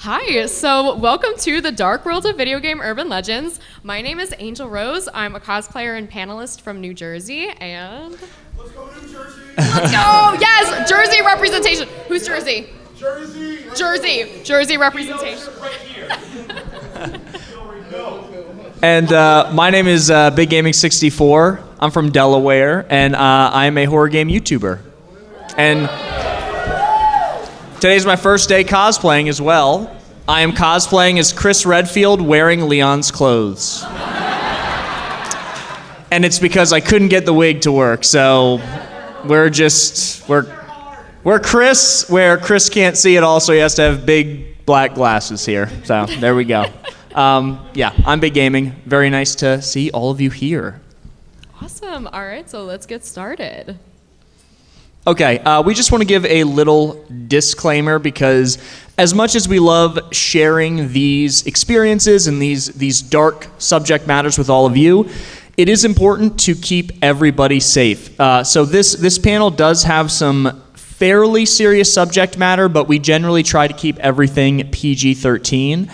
Hi, so welcome to the dark world of video game urban legends. My name is Angel Rose. I'm a cosplayer and panelist from New Jersey, and... Let's go New Jersey! Let's go! Yes, Jersey representation. Who's Jersey? Jersey! Jersey representation. Right here. And my name is BigGaming64. I'm from Delaware, and I'm a horror game YouTuber. And today's my first day cosplaying as well. I am cosplaying as Chris Redfield wearing Leon's clothes. And it's because I couldn't get the wig to work, so we're Chris, where Chris can't see at all, so he has to have big black glasses here. So there we go. Yeah, I'm Big Gaming. Very nice to see all of you here. Awesome. All right, so let's get started. Okay, we just want to give a little disclaimer because as much as we love sharing these experiences and these dark subject matters with all of you, it is important to keep everybody safe. So this panel does have some fairly serious subject matter, but we generally try to keep everything PG-13.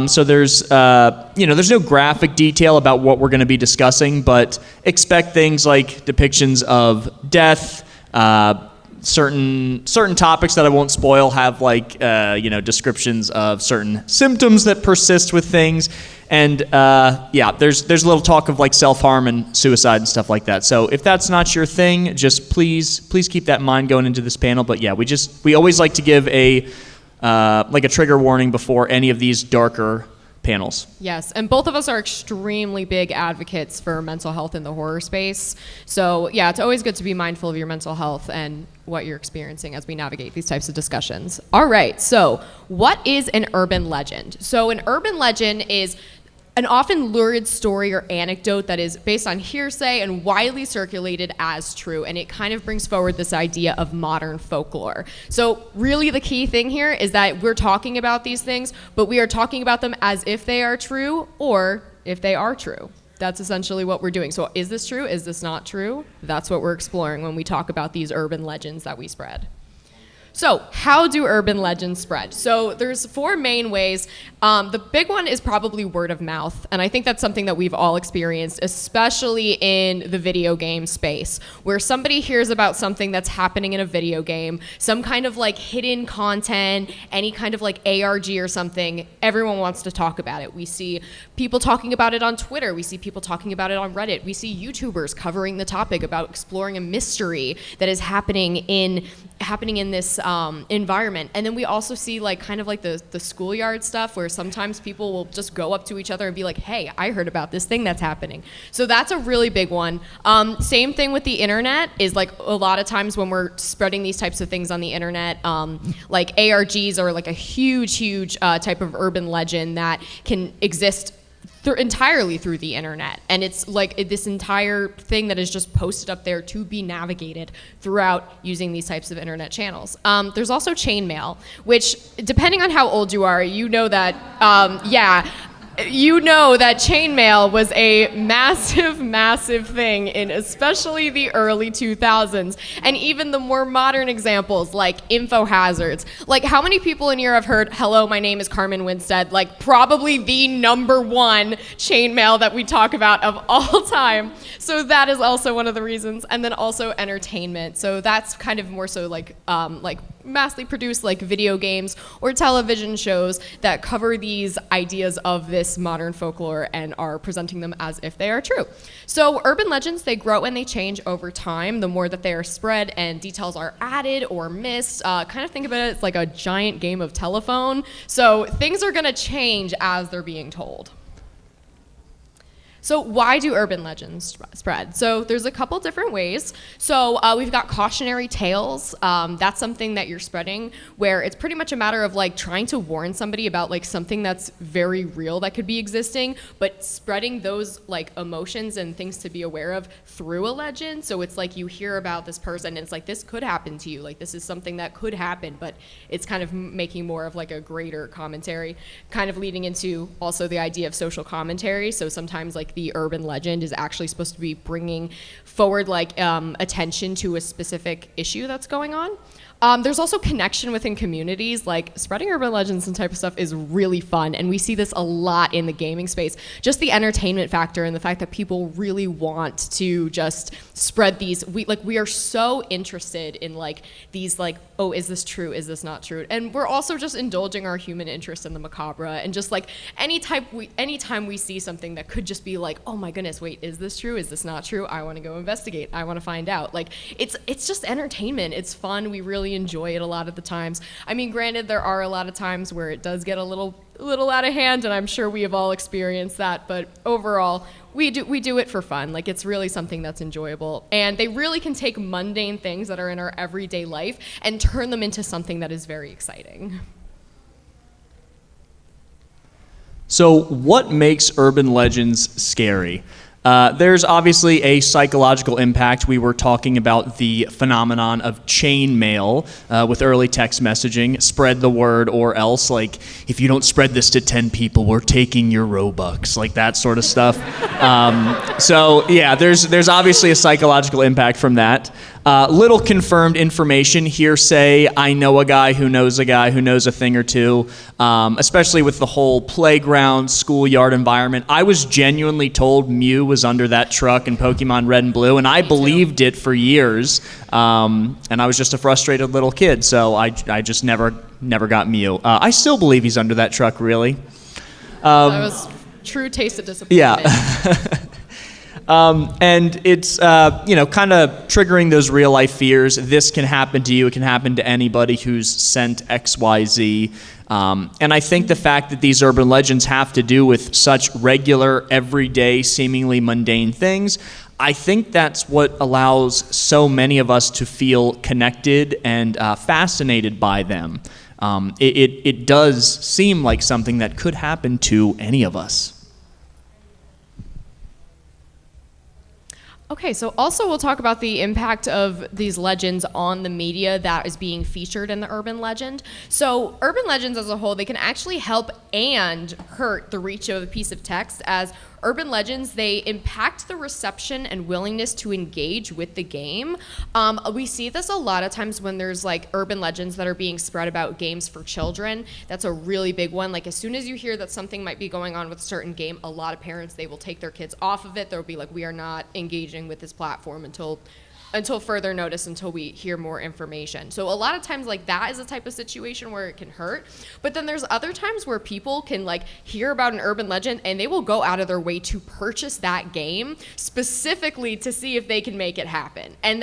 So there's no graphic detail about what we're going to be discussing, but expect things like depictions of death. Certain topics that I won't spoil have descriptions of certain symptoms that persist with things, and there's a little talk of like self-harm and suicide and stuff like that. So if that's not your thing, just please keep that in mind going into this panel. But yeah, we always like to give a trigger warning before any of these darker panels. Yes, and both of us are extremely big advocates for mental health in the horror space. So yeah, it's always good to be mindful of your mental health and what you're experiencing as we navigate these types of discussions. All right, so what is an urban legend? So an urban legend is an often lurid story or anecdote that is based on hearsay and widely circulated as true, and it kind of brings forward this idea of modern folklore. So really the key thing here is that we're talking about these things, but we are talking about them as if they are true or if they are true. That's essentially what we're doing. So is this true? Is this not true? That's what we're exploring when we talk about these urban legends that we spread. So how do urban legends spread? So there's 4 main ways. The big one is probably word of mouth. And I think that's something that we've all experienced, especially in the video game space, where somebody hears about something that's happening in a video game, some kind of like hidden content, any kind of like ARG or something, everyone wants to talk about it. We see people talking about it on Twitter. We see people talking about it on Reddit. We see YouTubers covering the topic about exploring a mystery that is happening in this environment. And then we also see like kind of like the schoolyard stuff where sometimes people will just go up to each other and be like, hey, I heard about this thing that's happening. So that's a really big one. Same thing with the internet is like a lot of times when we're spreading these types of things on the internet, like ARGs are like a huge type of urban legend that can exist entirely through the internet, and it's like this entire thing that is just posted up there to be navigated throughout using these types of internet channels. There's also chainmail, which depending on how old you are, you know that chainmail was a massive thing in especially the early 2000s, and even the more modern examples like info hazards. Like, how many people in here have heard, hello, my name is Carmen Winstead, like probably the #1 chainmail that we talk about of all time. So that is also one of the reasons. And then also entertainment. So that's kind of more so like massively produced like video games or television shows that cover these ideas of this modern folklore and are presenting them as if they are true. So urban legends, they grow and they change over time. The more that they are spread and details are added or missed, kind of think about it as like a giant game of telephone. So things are gonna change as they're being told. So why do urban legends spread? So there's a couple different ways. So we've got cautionary tales. That's something that you're spreading where it's pretty much a matter of like trying to warn somebody about like something that's very real that could be existing, but spreading those like emotions and things to be aware of through a legend. So it's like you hear about this person and it's like, this could happen to you. Like this is something that could happen, but it's kind of making more of like a greater commentary, kind of leading into also the idea of social commentary. So sometimes like the urban legend is actually supposed to be bringing forward like attention to a specific issue that's going on. There's also connection within communities. Like spreading urban legends and type of stuff is really fun, and we see this a lot in the gaming space. Just the entertainment factor and the fact that people really want to just spread these. We are so interested in like these like, oh, is this true? Is this not true? And we're also just indulging our human interest in the macabre, and just like anytime we see something that could just be like, oh my goodness, wait, is this true? Is this not true? I want to go investigate. I want to find out. Like it's just entertainment. It's fun. We really enjoy it a lot of the times. I mean, granted, there are a lot of times where it does get a little out of hand, and I'm sure we have all experienced that, but overall, we do it for fun. Like, it's really something that's enjoyable, and they really can take mundane things that are in our everyday life and turn them into something that is very exciting. So what makes urban legends scary? There's obviously a psychological impact. We were talking about the phenomenon of chain mail with early text messaging, spread the word or else, like, if you don't spread this to 10 people, we're taking your Robux, like that sort of stuff. So yeah, there's obviously a psychological impact from that. Little confirmed information, hearsay. I know a guy who knows a thing or two, especially with the whole playground, schoolyard environment. I was genuinely told Mew was under that truck in Pokemon Red and Blue, and I believed it for years. And I was just a frustrated little kid, so I just never got Mew. I still believe he's under that truck, really. That was true taste of disappointment. Yeah. And it's, kind of triggering those real life fears. This can happen to you. It can happen to anybody who's sent XYZ. And I think the fact that these urban legends have to do with such regular, everyday, seemingly mundane things, I think that's what allows so many of us to feel connected and fascinated by them. It does seem like something that could happen to any of us. Okay, so also we'll talk about the impact of these legends on the media that is being featured in the urban legend. So urban legends as a whole, they can actually help and hurt the reach of a piece of text, as urban legends, they impact the reception and willingness to engage with the game. We see this a lot of times when there's like urban legends that are being spread about games for children. That's a really big one. Like as soon as you hear that something might be going on with a certain game, a lot of parents, they will take their kids off of it. They'll be like, we are not engaging with this platform until further notice, until we hear more information. So a lot of times like that is a type of situation where it can hurt. But then there's other times where people can like hear about an urban legend and they will go out of their way to purchase that game specifically to see if they can make it happen. And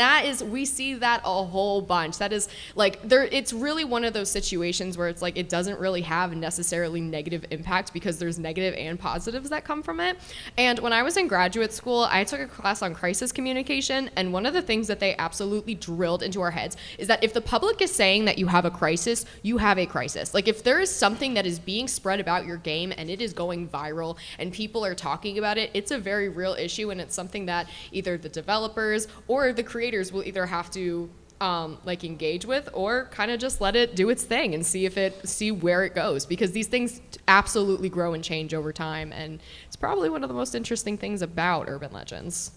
we see that a whole bunch. That is like, it's really one of those situations where it's like, it doesn't really have necessarily negative impact because there's negative and positives that come from it. And when I was in graduate school, I took a class on crisis communication, and one of the things that they absolutely drilled into our heads is that if the public is saying that you have a crisis, you have a crisis. Like if there is something that is being spread about your game and it is going viral and people are talking about it, it's a very real issue, and it's something that either the developers or the creators will either have to engage with, or kind of just let it do its thing and see where it goes, because these things absolutely grow and change over time, and it's probably one of the most interesting things about urban legends.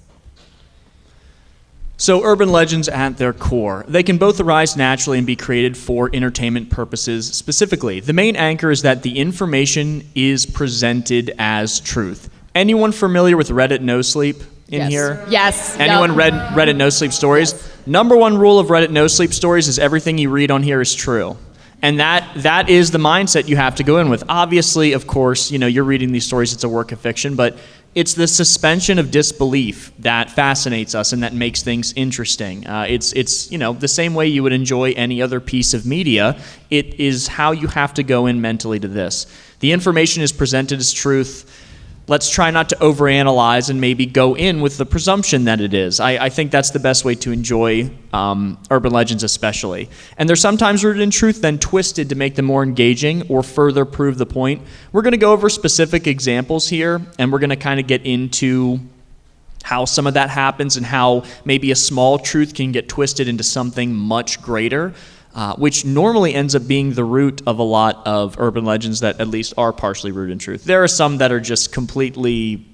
So urban legends at their core, they can both arise naturally and be created for entertainment purposes specifically. The main anchor is that the information is presented as truth. Anyone familiar with Reddit No Sleep in Yes. here? Yes. Anyone read Reddit No Sleep stories? Yes. Number one rule of Reddit No Sleep stories is everything you read on here is true. And that is the mindset you have to go in with. Obviously, of course, you're reading these stories, it's a work of fiction, but it's the suspension of disbelief that fascinates us and that makes things interesting. It's the same way you would enjoy any other piece of media. It is how you have to go in mentally to this. The information is presented as truth. Let's try not to overanalyze and maybe go in with the presumption that it is. I think that's the best way to enjoy urban legends especially. And they're sometimes rooted in truth, then twisted to make them more engaging or further prove the point. We're going to go over specific examples here, and we're going to kind of get into how some of that happens and how maybe a small truth can get twisted into something much greater. Which normally ends up being the root of a lot of urban legends that at least are partially rooted in truth. There are some that are just completely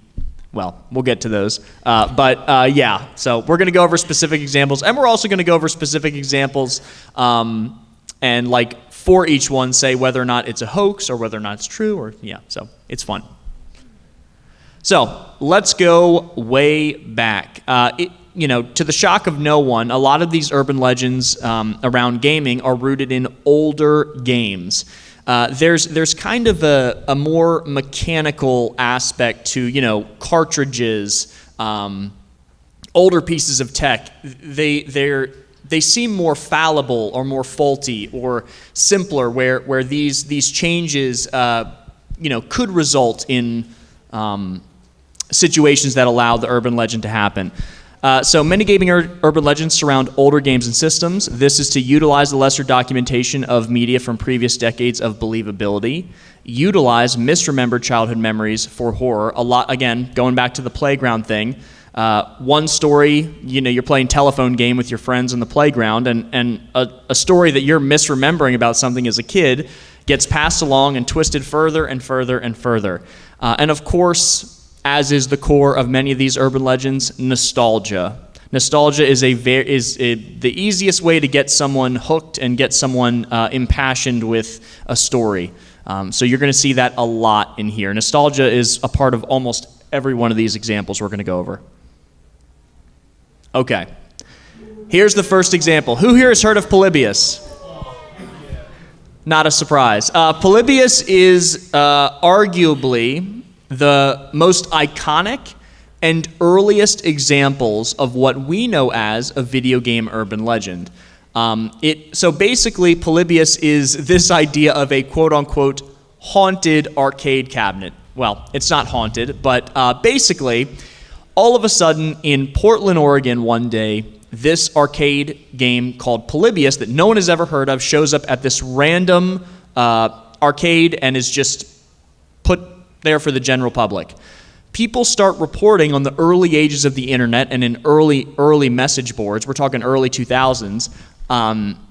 well, we'll get to those. Yeah, so we're going to go over specific examples, and we're also going to go over specific examples and like for each one say whether or not it's a hoax or whether or not it's true, or yeah, so it's fun. So let's go way back. To the shock of no one, a lot of these urban legends around gaming are rooted in older games. There's kind of a more mechanical aspect to, cartridges, older pieces of tech. They seem more fallible or more faulty or simpler, where these changes could result in situations that allow the urban legend to happen. So many gaming urban legends surround older games and systems. This is to utilize the lesser documentation of media from previous decades of believability, utilize misremembered childhood memories for horror. A lot, again, going back to the playground thing. One story, you're playing telephone game with your friends on the playground, and a story that you're misremembering about something as a kid gets passed along and twisted further and further and further. And of course, as is the core of many of these urban legends, nostalgia. Nostalgia is the easiest way to get someone hooked and get someone impassioned with a story. So you're going to see that a lot in here. Nostalgia is a part of almost every one of these examples we're going to go over. Okay. Here's the first example. Who here has heard of Polybius? Not a surprise. Polybius is arguably the most iconic and earliest examples of what we know as a video game urban legend. So basically, Polybius is this idea of a quote-unquote haunted arcade cabinet. Well, it's not haunted, but basically, all of a sudden in Portland, Oregon one day, this arcade game called Polybius that no one has ever heard of shows up at this random arcade and is just put there for the general public. People start reporting on the early ages of the internet and in early message boards, we're talking early 2000s,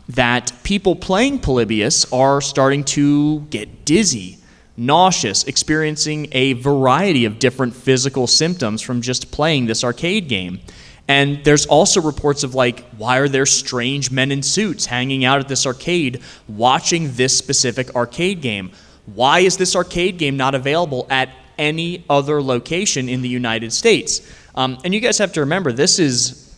that people playing Polybius are starting to get dizzy, nauseous, experiencing a variety of different physical symptoms from just playing this arcade game. And there's also reports of why are there strange men in suits hanging out at this arcade watching this specific arcade game? Why is this arcade game not available at any other location in the United States? And you guys have to remember, this is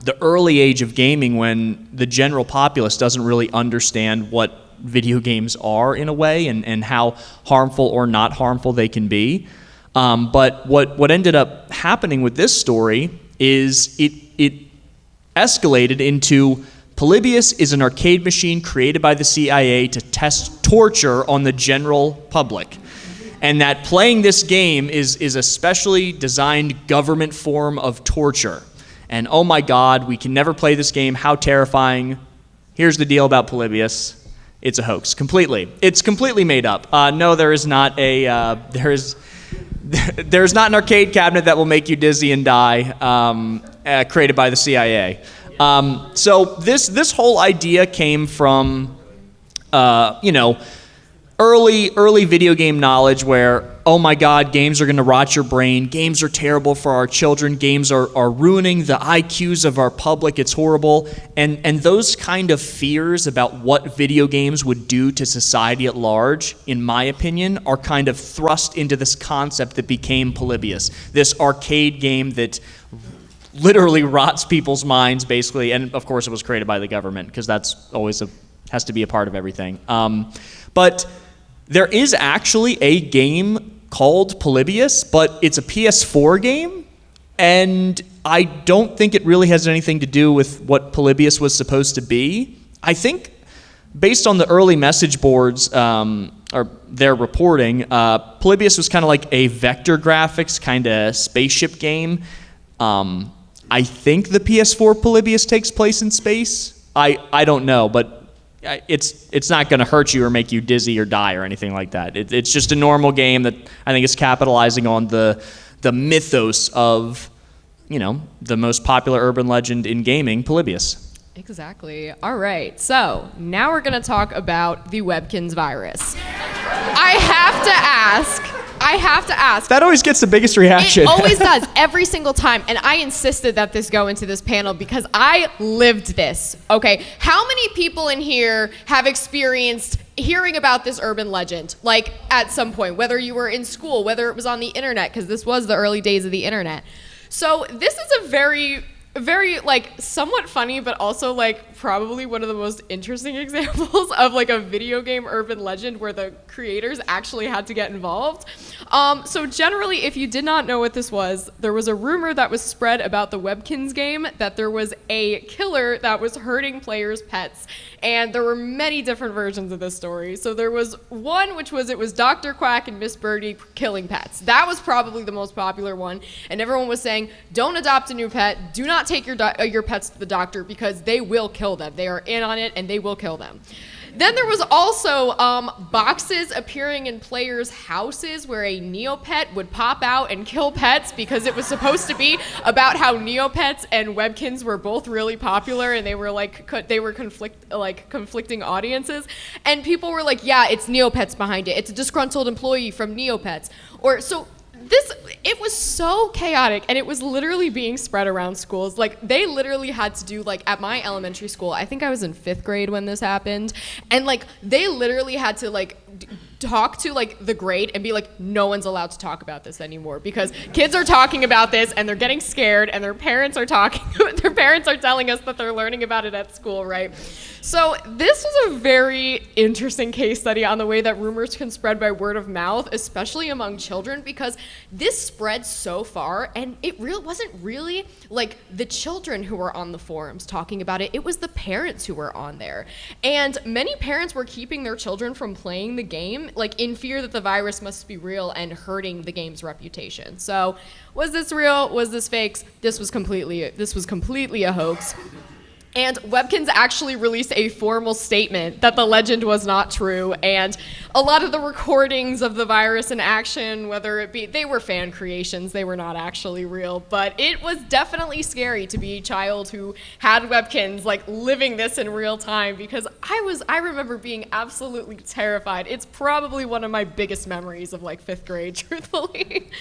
the early age of gaming when the general populace doesn't really understand what video games are in a way and how harmful or not harmful they can be. But what ended up happening with this story is it escalated into Polybius is an arcade machine created by the CIA to test torture on the general public. And that playing this game is a specially designed government form of torture. And oh my God, we can never play this game. How terrifying. Here's the deal about Polybius. It's a hoax. Completely. It's completely made up. No, there is not there's not an arcade cabinet that will make you dizzy and die created by the CIA. So this whole idea came from, early video game knowledge where, oh my God, games are going to rot your brain. Games are terrible for our children. Games are ruining the IQs of our public. It's horrible. And those kind of fears about what video games would do to society at large, in my opinion, are kind of thrust into this concept that became Polybius, this arcade game that literally rots people's minds, basically. And of course, it was created by the government because that's always has to be a part of everything. But there is actually a game called Polybius, but it's a PS4 game, and I don't think it really has anything to do with what Polybius was supposed to be. I think, based on the early message boards or their reporting, Polybius was kind of like a vector graphics kind of spaceship game. I think the PS4 Polybius takes place in space. I don't know, but it's not going to hurt you or make you dizzy or die or anything like that. It's just a normal game that I think is capitalizing on the mythos of, the most popular urban legend in gaming, Polybius. Exactly. All right. So now we're going to talk about the Webkinz virus. I I have to ask. That always gets the biggest reaction. It always does, every single time. And I insisted that this go into this panel because I lived this, okay? How many people in here have experienced hearing about this urban legend, like at some point, whether you were in school, whether it was on the internet, because this was the early days of the internet. So this is a very, like, somewhat funny, but also, like, probably one of the most interesting examples of, like, a video game urban legend where the creators actually had to get involved. So generally, if you did not know what this was, there was a rumor that was spread about the Webkinz game that there was a killer that was hurting players' pets. And there were many different versions of this story. So there was one, which was, it was Dr. Quack and Miss Birdie killing pets. That was probably the most popular one. And everyone was saying, don't adopt a new pet. Do not take your pets to the doctor because they will kill them. They are in on it and they will kill them. Then there was also boxes appearing in players' houses where a Neopet would pop out and kill pets because it was supposed to be about how Neopets and Webkinz were both really popular and they were conflicting audiences. And people were like, yeah, it's Neopets behind it. It's a disgruntled employee from Neopets. It was so chaotic, and it was literally being spread around schools. Like, they literally had to do, like, at my elementary school, I think I was in 5th grade when this happened, and, like, they literally had to, like, talk to, like, the grade and be like, no one's allowed to talk about this anymore because kids are talking about this and they're getting scared and their parents are telling us that they're learning about it at school, right? So this was a very interesting case study on the way that rumors can spread by word of mouth, especially among children, because this spread so far, and it wasn't really like the children who were on the forums talking about it, it was the parents who were on there. And many parents were keeping their children from playing the game, like in fear that the virus must be real and hurting the game's reputation. So was this real? Was this fakes? This was completely a hoax. And Webkinz actually released a formal statement that the legend was not true, and a lot of the recordings of the virus in action, whether it be, they were fan creations, they were not actually real, but it was definitely scary to be a child who had Webkinz, like, living this in real time, because I remember being absolutely terrified. It's probably one of my biggest memories of, like, 5th grade, truthfully.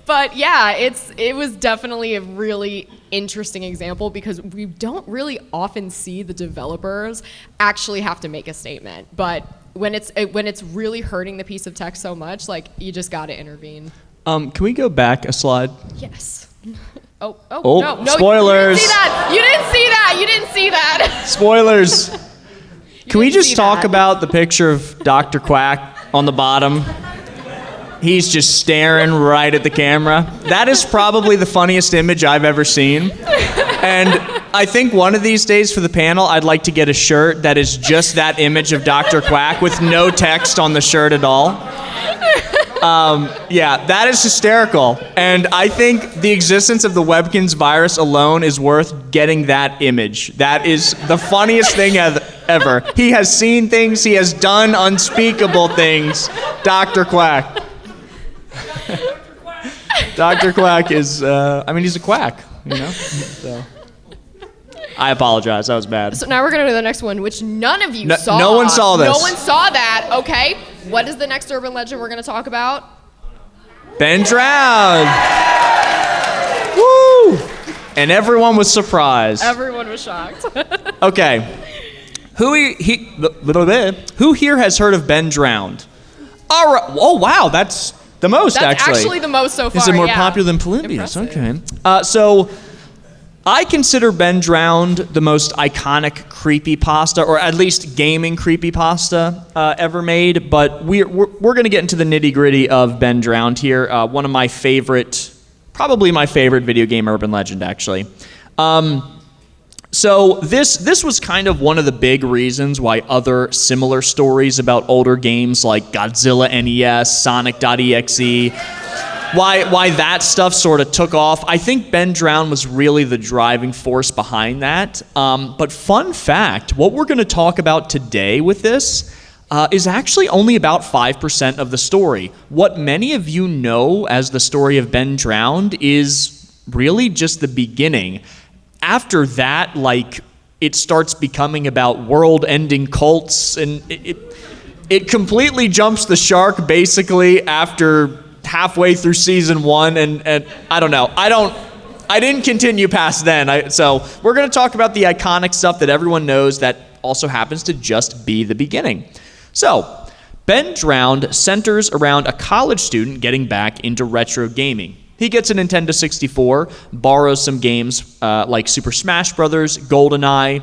But yeah, it was definitely a really interesting example because we don't really often see the developers actually have to make a statement, but when it's really hurting the piece of text so much, like, you just got to intervene. Can we go back a slide? Yes. No, spoilers. You didn't see that. Spoilers. Can we just talk about the picture of Dr. Quack on the bottom? He's just staring right at the camera. That is probably the funniest image I've ever seen. And I think one of these days for the panel, I'd like to get a shirt that is just that image of Dr. Quack with no text on the shirt at all. Yeah, that is hysterical. And I think the existence of the Webkinz virus alone is worth getting that image. That is the funniest thing ever. He has seen things. He has done unspeakable things. Dr. Quack. Dr. Quack is, he's a quack, you know? So. I apologize, that was bad. So now we're going to do the next one, which none of you saw. No one saw this. No one saw that, okay? What is the next urban legend we're going to talk about? Ben drowned. Woo! And everyone was surprised. Everyone was shocked. Okay. Who here has heard of Ben Drowned? All right. Oh, wow, that's the most, That's actually. actually the most so far, Is it more yeah. popular than Polybius? Impressive. Okay. So I consider Ben Drowned the most iconic creepypasta, or at least gaming creepypasta ever made. But we're going to get into the nitty-gritty of Ben Drowned here. One of my favorite, probably my favorite video game urban legend, actually. So this was kind of one of the big reasons why other similar stories about older games like Godzilla NES, Sonic.exe, why that stuff sort of took off. I think Ben Drowned was really the driving force behind that. But fun fact, what we're going to talk about today with this is actually only about 5% of the story. What many of you know as the story of Ben Drowned is really just the beginning. After that, like, it starts becoming about world-ending cults, and it completely jumps the shark basically after halfway through season 1, and I don't know. I didn't continue past then. So we're going to talk about the iconic stuff that everyone knows that also happens to just be the beginning. So, Ben Drowned centers around a college student getting back into retro gaming. He gets a Nintendo 64, borrows some games like Super Smash Bros., GoldenEye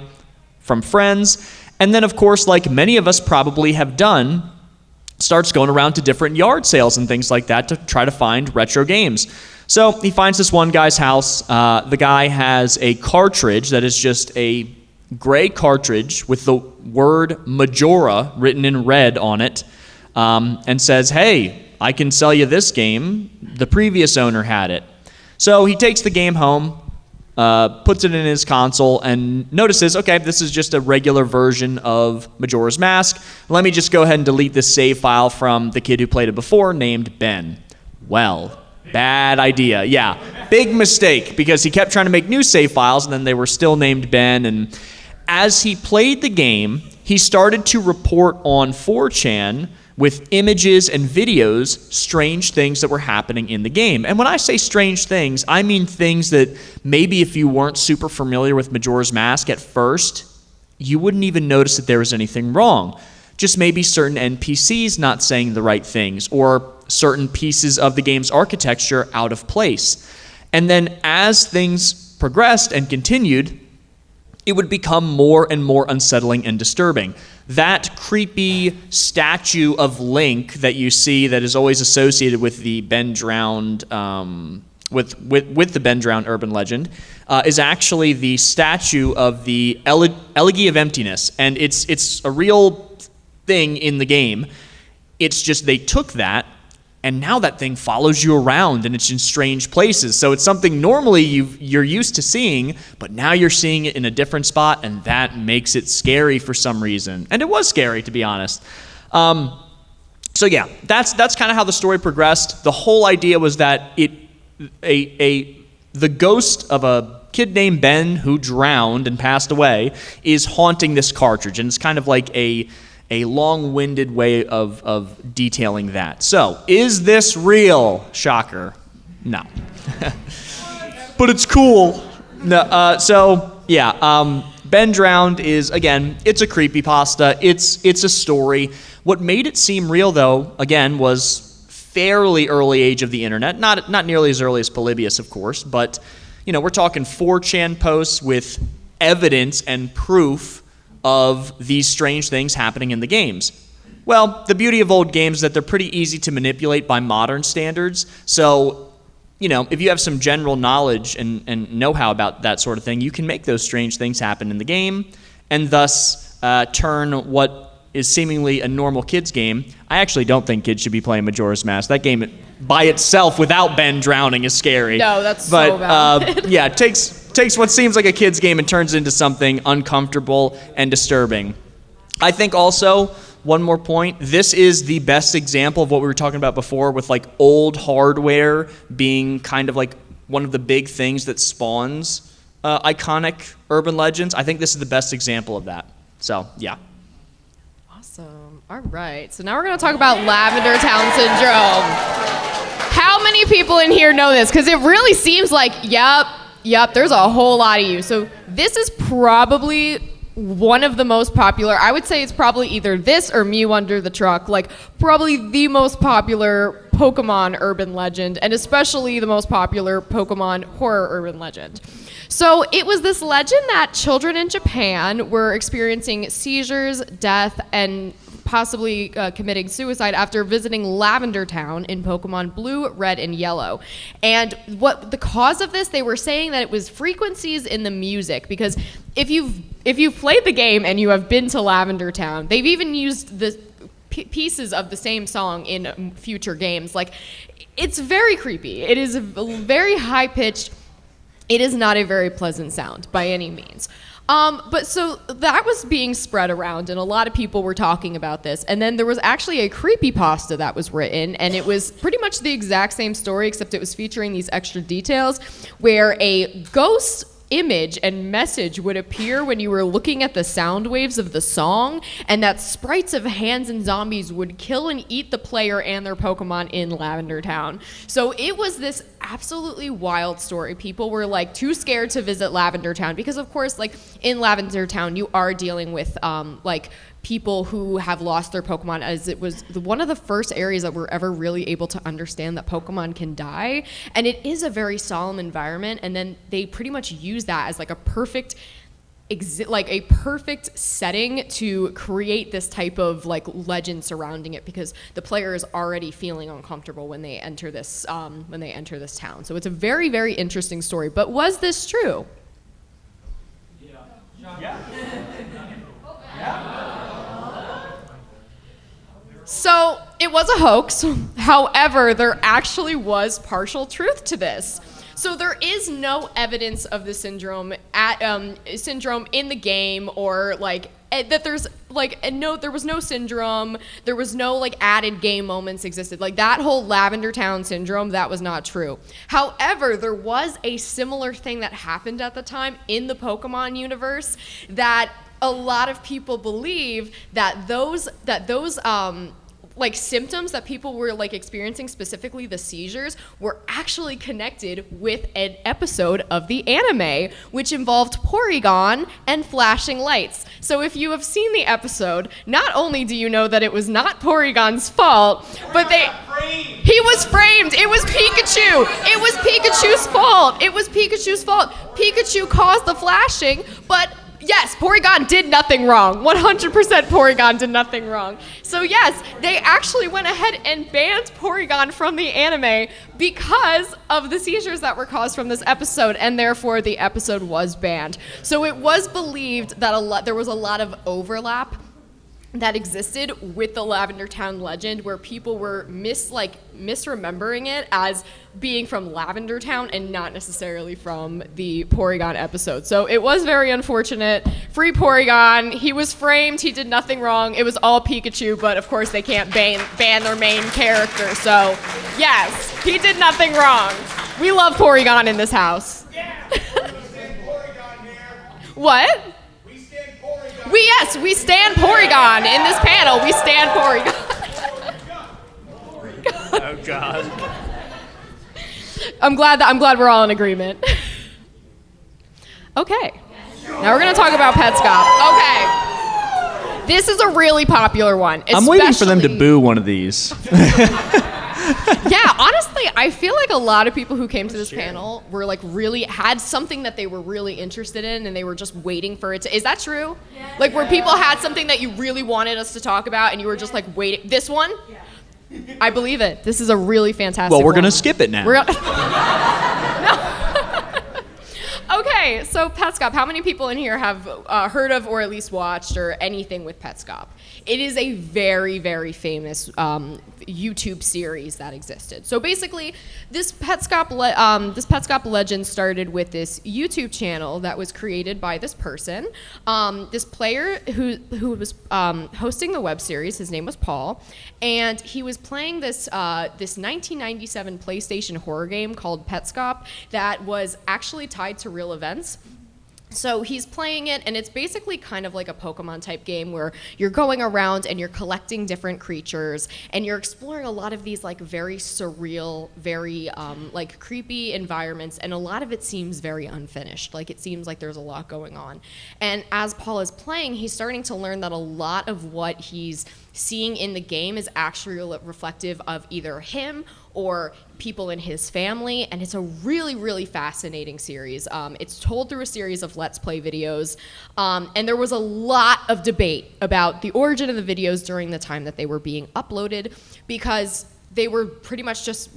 from friends, and then, of course, like many of us probably have done, starts going around to different yard sales and things like that to try to find retro games. So he finds this one guy's house. The guy has a cartridge that is just a gray cartridge with the word Majora written in red on it, and says, hey, I can sell you this game. The previous owner had it. So he takes the game home, puts it in his console, and notices, okay, this is just a regular version of Majora's Mask. Let me just go ahead and delete this save file from the kid who played it before, named Ben. Well, bad idea. Yeah, big mistake, because he kept trying to make new save files, and then they were still named Ben. And as he played the game, he started to report on 4chan with images and videos, strange things that were happening in the game. And when I say strange things, I mean things that maybe if you weren't super familiar with Majora's Mask at first, you wouldn't even notice that there was anything wrong. Just maybe certain NPCs not saying the right things, or certain pieces of the game's architecture out of place. And then as things progressed and continued, it would become more and more unsettling and disturbing. That creepy statue of Link that you see that is always associated with the Ben Drowned, with the Ben Drowned urban legend, is actually the statue of the Elegy of Emptiness, and it's a real thing in the game. It's just they took that, and now that thing follows you around, and it's in strange places. So it's something normally you're used to seeing, but now you're seeing it in a different spot, and that makes it scary for some reason. And it was scary, to be honest. So yeah, that's kind of how the story progressed. The whole idea was that the ghost of a kid named Ben who drowned and passed away is haunting this cartridge, and it's kind of like a long-winded way of detailing that. So, is this real? Shocker. No. But it's cool. No. Ben Drowned is, again, it's a creepypasta. It's a story. What made it seem real, though, again, was fairly early age of the internet. Not nearly as early as Polybius, of course, but, we're talking 4chan posts with evidence and proof of these strange things happening in the games. Well, the beauty of old games is that they're pretty easy to manipulate by modern standards. So, if you have some general knowledge and know-how about that sort of thing, you can make those strange things happen in the game, and thus turn what is seemingly a normal kids game. I actually don't think kids should be playing Majora's Mask. That game by itself, without Ben drowning, is scary. No, that's so bad. Yeah, it takes what seems like a kid's game and turns it into something uncomfortable and disturbing. I think also, one more point, this is the best example of what we were talking about before with like old hardware being kind of like one of the big things that spawns iconic urban legends. I think this is the best example of that. So, yeah. Awesome. All right. So now we're going to talk about Lavender Town Syndrome. How many people in here know this? Because it really seems like, Yep, there's a whole lot of you. So this is probably one of the most popular. I would say it's probably either this or Mew Under the Truck, like probably the most popular Pokemon urban legend, and especially the most popular Pokemon horror urban legend. So it was this legend that children in Japan were experiencing seizures, death, and possibly committing suicide after visiting Lavender Town in Pokemon Blue, Red, and Yellow. And what the cause of this, they were saying that it was frequencies in the music, because if you've played the game and you have been to Lavender Town, they've even used the pieces of the same song in future games. Like, it's very creepy. It is a very high-pitched. It is not a very pleasant sound by any means. But so that was being spread around, and a lot of people were talking about this. And then there was actually a creepypasta that was written, and it was pretty much the exact same story, except it was featuring these extra details, where a ghost image and message would appear when you were looking at the sound waves of the song, and that sprites of hands and zombies would kill and eat the player and their Pokemon in Lavender Town. So it was this absolutely wild story. People were like too scared to visit Lavender Town because, of course, like in Lavender Town, you are dealing with like people who have lost their Pokemon, as it was one of the first areas that we're ever really able to understand that Pokemon can die. And it is a very solemn environment. And then they pretty much use that as like a perfect setting to create this type of like legend surrounding it, because the player is already feeling uncomfortable when they enter this town. So it's a very, very interesting story. But was this true? Yeah. So it was a hoax. However, there actually was partial truth to this. So there is no evidence of the syndrome in the game, or like that there's like there was no syndrome, there was no like added game moments existed. Like that whole Lavender Town syndrome, that was not true. However, there was a similar thing that happened at the time in the Pokemon universe that a lot of people believe that those like symptoms that people were like experiencing, specifically the seizures, were actually connected with an episode of the anime, which involved Porygon and flashing lights. So if you have seen the episode, not only do you know that it was not Porygon's fault, but he was framed. It was Pikachu. It was Pikachu's fault. It was Pikachu's fault. Pikachu caused the flashing, but yes, Porygon did nothing wrong. 100% Porygon did nothing wrong. So yes, they actually went ahead and banned Porygon from the anime because of the seizures that were caused from this episode, and therefore the episode was banned. So it was believed that there was a lot of overlap that existed with the Lavender Town legend, where people were misremembering it as being from Lavender Town and not necessarily from the Porygon episode. So it was very unfortunate. Free Porygon. He was framed. He did nothing wrong. It was all Pikachu, but of course they can't ban their main character. So yes, he did nothing wrong. We love Porygon in this house. Yeah. What? We stand Porygon in this panel. We stand Porygon. Oh God. I'm glad we're all in agreement. Okay. Now we're gonna talk about Petscop. Okay. This is a really popular one. I'm waiting for them to boo one of these. Yeah, honestly, I feel like a lot of people who came to this panel were like really had something that they were really interested in, and they were just waiting for it to. Is that true? Yeah. Like where people had something that you really wanted us to talk about, and you were just like waiting. This one? Yeah. I believe it. This is a really fantastic Well, we're one. gonna skip it now. Okay, so Petscop. How many people in here have heard of or at least watched or anything with Petscop? It is a very, very famous YouTube series that existed. So basically, this Petscop legend started with this YouTube channel that was created by this person. This player who was hosting the web series, his name was Paul, and he was playing this 1997 PlayStation horror game called Petscop that was actually tied to real events. So he's playing it, and it's basically kind of like a Pokemon type game where you're going around and you're collecting different creatures, and you're exploring a lot of these like very surreal, very like creepy environments, and a lot of it seems very unfinished. Like it seems like there's a lot going on. And as Paul is playing, he's starting to learn that a lot of what he's seeing in the game is actually reflective of either him or people in his family, and it's a really, really fascinating series. It's told through a series of Let's Play videos, and there was a lot of debate about the origin of the videos during the time that they were being uploaded, because they were pretty much just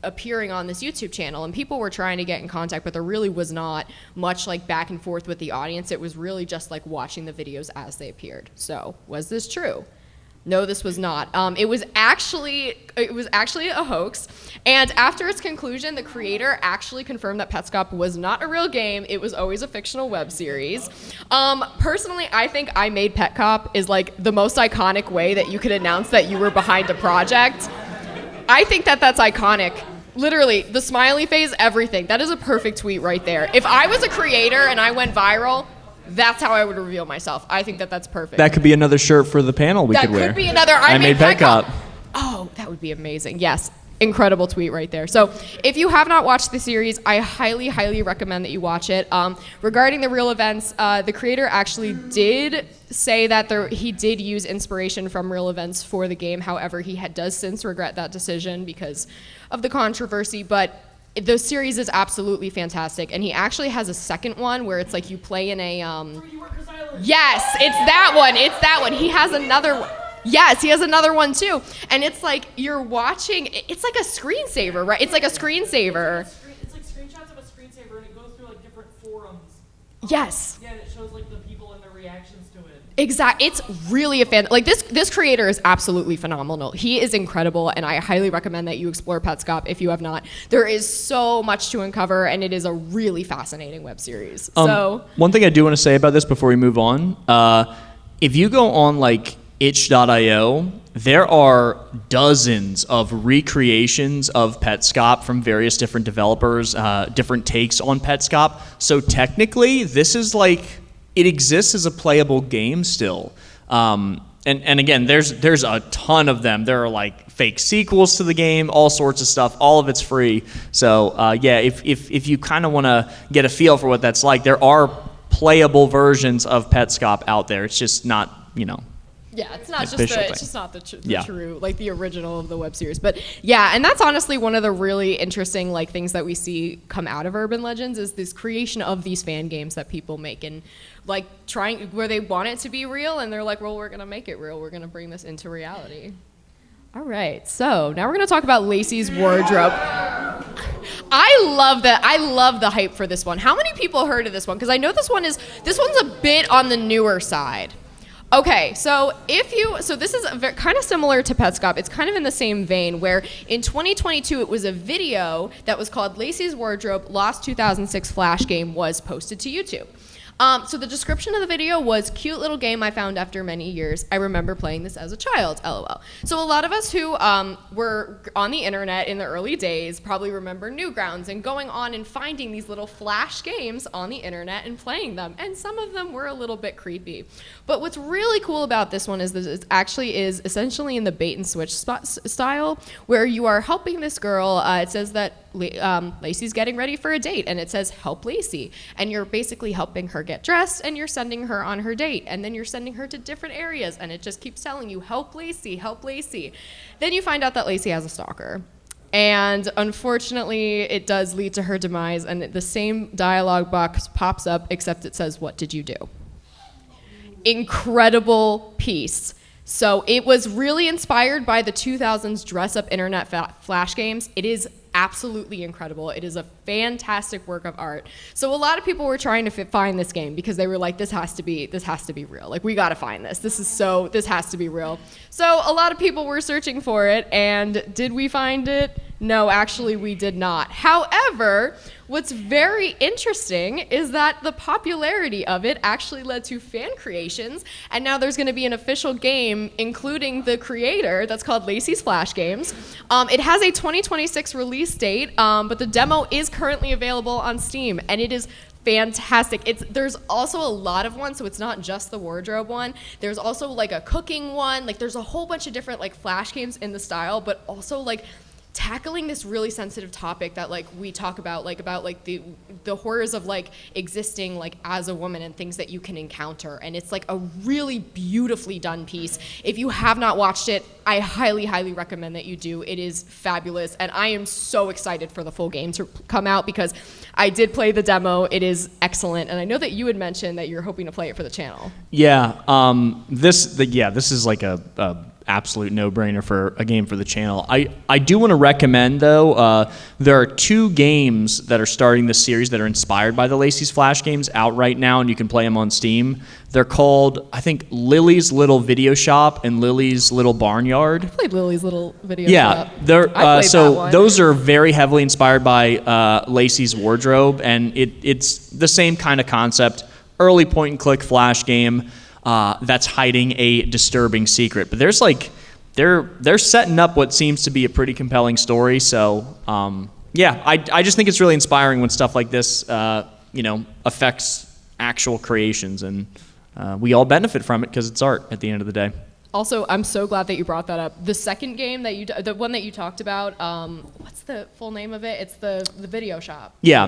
appearing on this YouTube channel, and people were trying to get in contact, but there really was not much like back and forth with the audience. It was really just like watching the videos as they appeared. So, was this true? No, this was not. It was actually a hoax, and after its conclusion, the creator actually confirmed that Petscop was not a real game. It was always a fictional web series. Personally, I think I Made Petcop is like the most iconic way that you could announce that you were behind a project. I think that that's iconic. Literally, the smiley face, everything. That is a perfect tweet right there. If I was a creator and I went viral, that's how I would reveal myself. I think that that's perfect. That could be another shirt for the panel we could wear. That could be another I made Petscop. Oh, that would be amazing. Yes. Incredible tweet right there. So if you have not watched the series, I highly, highly recommend that you watch it. Regarding the real events, the creator actually did say that he did use inspiration from real events for the game. However, he does since regret that decision because of the controversy. But the series is absolutely fantastic. And he actually has a second one where it's like you play in a... Yes, it's that one. It's that one. He has another one. Yes, he has another one too. And it's like you're watching, it's like a screensaver, right? It's like a screensaver. It's like screenshots of a screensaver and it goes through like different forums. Yes. Yeah, and it shows like the people and their reactions to it. Exactly. It's really like this creator is absolutely phenomenal. He is incredible and I highly recommend that you explore Petscop if you have not. There is so much to uncover and it is a really fascinating web series. So one thing I do want to say about this before we move on, if you go on like itch.io, there are dozens of recreations of Petscop from various different developers, different takes on Petscop. So technically, this is like, it exists as a playable game still. And again, there's a ton of them. There are like fake sequels to the game, all sorts of stuff. All of it's free. So yeah, if you kind of want to get a feel for what that's like, there are playable versions of Petscop out there. It's just not, yeah, it's not the true, like the original of the web series. But yeah, and that's honestly one of the really interesting like things that we see come out of Urban Legends is this creation of these fan games that people make and like trying where they want it to be real and they're like, well, we're going to make it real. We're going to bring this into reality. All right, so now we're going to talk about Lacey's wardrobe. I love that. I love the hype for this one. How many people heard of this one? Because I know this one's a bit on the newer side. Okay, so this is kind of similar to Petscop. It's kind of in the same vein where in 2022 it was a video that was called Lacey's Wardrobe Lost 2006 Flash Game was posted to YouTube. So the description of the video was, cute little game I found after many years. I remember playing this as a child, LOL. So a lot of us who were on the internet in the early days probably remember Newgrounds and going on and finding these little flash games on the internet and playing them. And some of them were a little bit creepy. But what's really cool about this one is that it actually is essentially in the bait and switch style where you are helping this girl. It says that Lacey's getting ready for a date and it says help Lacey. And you're basically helping her get dressed and you're sending her on her date and then you're sending her to different areas and it just keeps telling you help Lacey, help Lacey. Then you find out that Lacey has a stalker. And unfortunately, it does lead to her demise and the same dialogue box pops up except it says, what did you do? Incredible piece. So it was really inspired by the 2000s dress-up internet flash games. It is absolutely incredible. It is a fantastic work of art. So a lot of people were trying to find this game because they were like, this has to be real. Like, we got to find this. This has to be real. So a lot of people were searching for it, and did we find it? No, actually we did not. However, what's very interesting is that the popularity of it actually led to fan creations, and now there's going to be an official game including the creator that's called Lacey's Flash Games. It has a 2026 release date, but the demo is currently available on Steam, and it is fantastic. There's also a lot of ones, so it's not just the wardrobe one. There's also like a cooking one. Like, there's a whole bunch of different like flash games in the style, but also like tackling this really sensitive topic that like we talk about like the horrors of like existing like as a woman and things that you can encounter, and it's like a really beautifully done piece. If you have not watched it, I highly recommend that you do. It is fabulous, and I am so excited for the full game to come out because I did play the demo. It is excellent, and I know that you had mentioned that you're hoping to play it for the channel. Yeah, this is like a absolute no-brainer for a game for the channel. I do want to recommend, though, there are 2 games that are starting this series that are inspired by the Lacey's Flash games out right now, and you can play them on Steam. They're called, I think, Lily's Little Video Shop and Lily's Little Barnyard. I played Lily's Little Video Shop. Yeah, so those are very heavily inspired by Lacey's wardrobe, and it's the same kind of concept, early point-and-click Flash game. That's hiding a disturbing secret. But there's they're setting up what seems to be a pretty compelling story. So yeah, I just think it's really inspiring when stuff like this affects actual creations, and we all benefit from it because it's art at the end of the day. Also, I'm so glad that you brought that up. The second game the one that you talked about, what's the full name of it? It's the video shop. Yeah,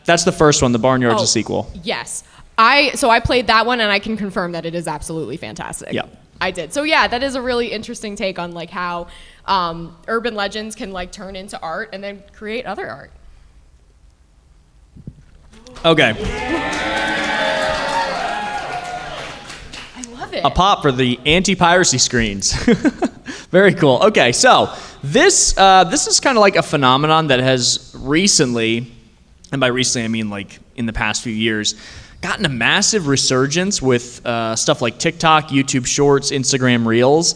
that's the first one. The Barnyard's a sequel. Yes. I played that one, and I can confirm that it is absolutely fantastic. Yeah. I did. So yeah, that is a really interesting take on like how urban legends can like turn into art and then create other art. Okay. I love it. A pop for the anti-piracy screens. Very cool. Okay, so this is kind of like a phenomenon that has recently, and by recently I mean like in the past few years, gotten a massive resurgence with stuff like TikTok, YouTube Shorts, Instagram Reels.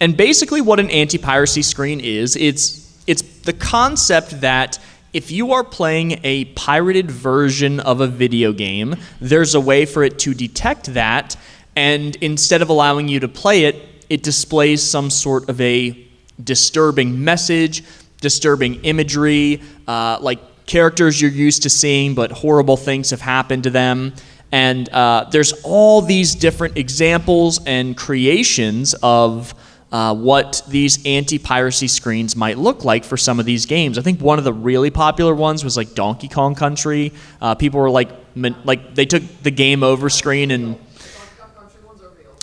And basically what an anti-piracy screen is, it's the concept that if you are playing a pirated version of a video game, there's a way for it to detect that, and instead of allowing you to play it, it displays some sort of a disturbing message, disturbing imagery, like characters you're used to seeing, but horrible things have happened to them. And there's all these different examples and creations of what these anti-piracy screens might look like for some of these games. I think one of the really popular ones was like Donkey Kong Country. People were like they took the game over screen and,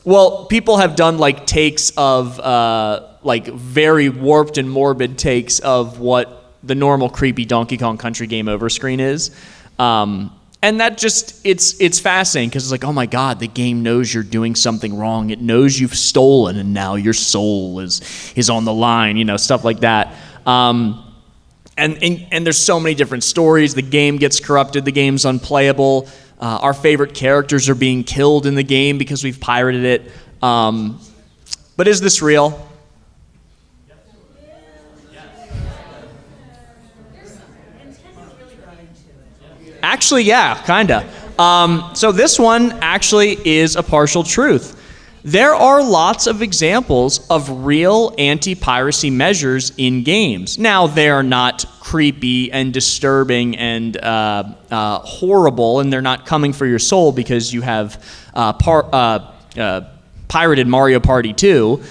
well, people have done like takes of like very warped and morbid takes of what the normal creepy Donkey Kong Country game over screen is. And that just, it's fascinating because it's like, oh my God, the game knows you're doing something wrong. It knows you've stolen and now your soul is on the line, stuff like that. And there's so many different stories. The game gets corrupted. The game's unplayable. Our favorite characters are being killed in the game because we've pirated it. But is this real? Actually, yeah, kinda. So this one actually is a partial truth. There are lots of examples of real anti-piracy measures in games. Now, they are not creepy and disturbing and horrible, and they're not coming for your soul because you have pirated Mario Party 2.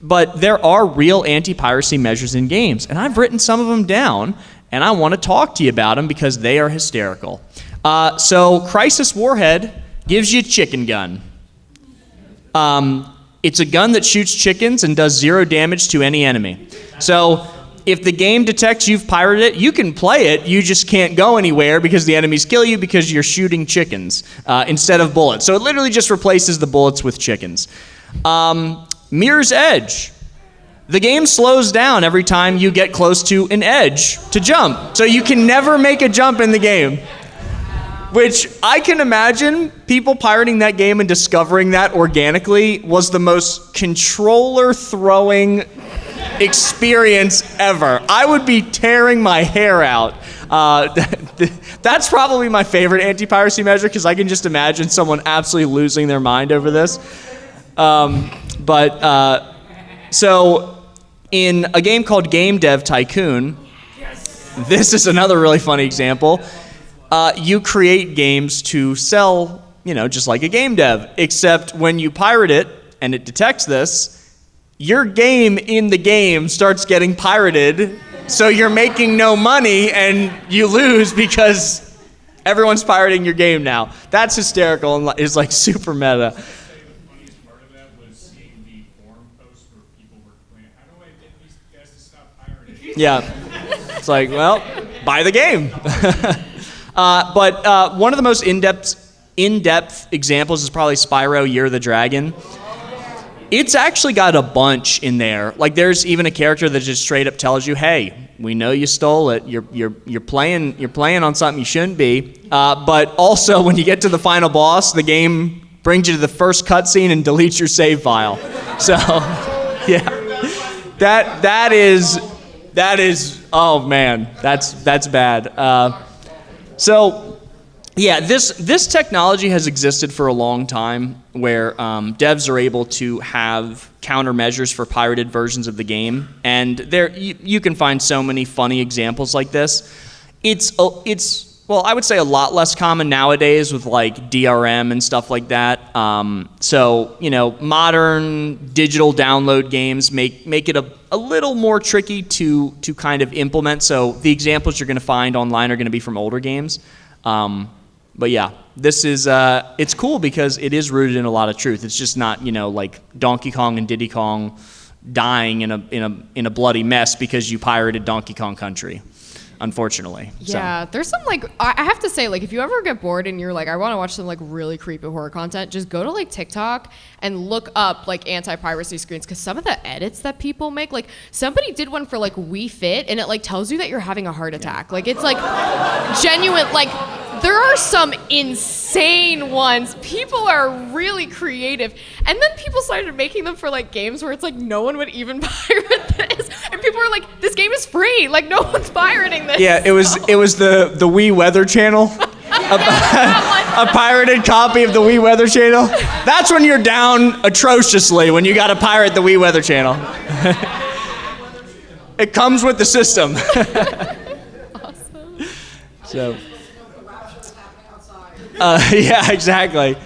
But there are real anti-piracy measures in games, and I've written some of them down, and I want to talk to you about them because they are hysterical. So Crisis Warhead gives you a chicken gun. It's a gun that shoots chickens and does 0 damage to any enemy. So if the game detects you've pirated it, you can play it, you just can't go anywhere because the enemies kill you because you're shooting chickens instead of bullets. So it literally just replaces the bullets with chickens. Mirror's Edge. The game slows down every time you get close to an edge to jump. So you can never make a jump in the game. Which I can imagine people pirating that game and discovering that organically was the most controller-throwing experience ever. I would be tearing my hair out. That's probably my favorite anti-piracy measure because I can just imagine someone absolutely losing their mind over this. So in a game called Game Dev Tycoon, this is another really funny example. You create games to sell, just like a game dev, except when you pirate it and it detects this, your game in the game starts getting pirated, so you're making no money and you lose because everyone's pirating your game now. That's hysterical and is like super meta. Yeah, it's like, well, buy the game. But one of the most in-depth examples is probably Spyro Year of the Dragon. It's actually got a bunch in there. Like there's even a character that just straight up tells you, "Hey, we know you stole it. You're playing on something you shouldn't be." But also, when you get to the final boss, the game brings you to the first cutscene and deletes your save file. So, yeah, that is. Oh man, that's bad. So Yeah, this technology has existed for a long time, where devs are able to have countermeasures for pirated versions of the game, and you can find so many funny examples like this. It's well, I would say a lot less common nowadays with like DRM and stuff like that. So modern digital download games make it a little more tricky to kind of implement. So the examples you're going to find online are going to be from older games. But yeah, this is it's cool because it is rooted in a lot of truth. It's just not like Donkey Kong and Diddy Kong dying in a bloody mess because you pirated Donkey Kong Country, unfortunately. Yeah, there's some I have to say, if you ever get bored and you're like, I want to watch some really creepy horror content, just go to TikTok and look up anti-piracy screens, because some of the edits that people make, somebody did one for Wii Fit, and it tells you that you're having a heart attack. It's genuine. There are some insane ones. People are really creative. And then people started making them for games where it's no one would even pirate this. And people were like, this game is free. No one's pirating this. Yeah, it was the Wii Weather Channel. A pirated copy of the Wii Weather Channel. That's when you're down atrociously, when you got to pirate the Wii Weather Channel. It comes with the system. Awesome. So. Yeah, exactly.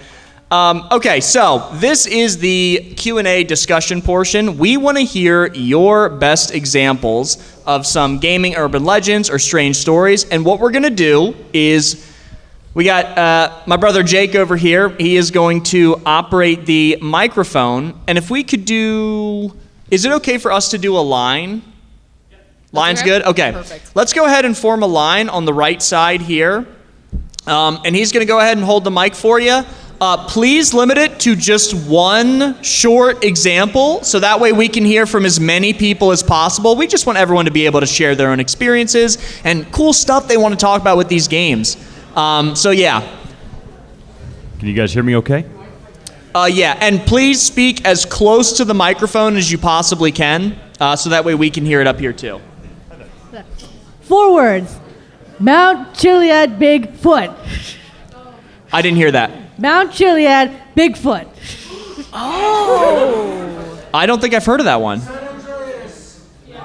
Okay, so this is the Q&A discussion portion. We want to hear your best examples of some gaming urban legends or strange stories. And what we're going to do is, we got my brother Jake over here. He is going to operate the microphone. And if we could is it okay for us to do a line? Line's good? Okay. Perfect. Let's go ahead and form a line on the right side here. And he's going to go ahead and hold the mic for you. Please limit it to just one short example, so that way we can hear from as many people as possible. We just want everyone to be able to share their own experiences and cool stuff they want to talk about with these games. So yeah. Can you guys hear me okay? Yeah, and please speak as close to the microphone as you possibly can, so that way we can hear it up here too. 4 words. Mount Chiliad Bigfoot. I didn't hear that. Mount Chiliad Bigfoot. I don't think I've heard of that one.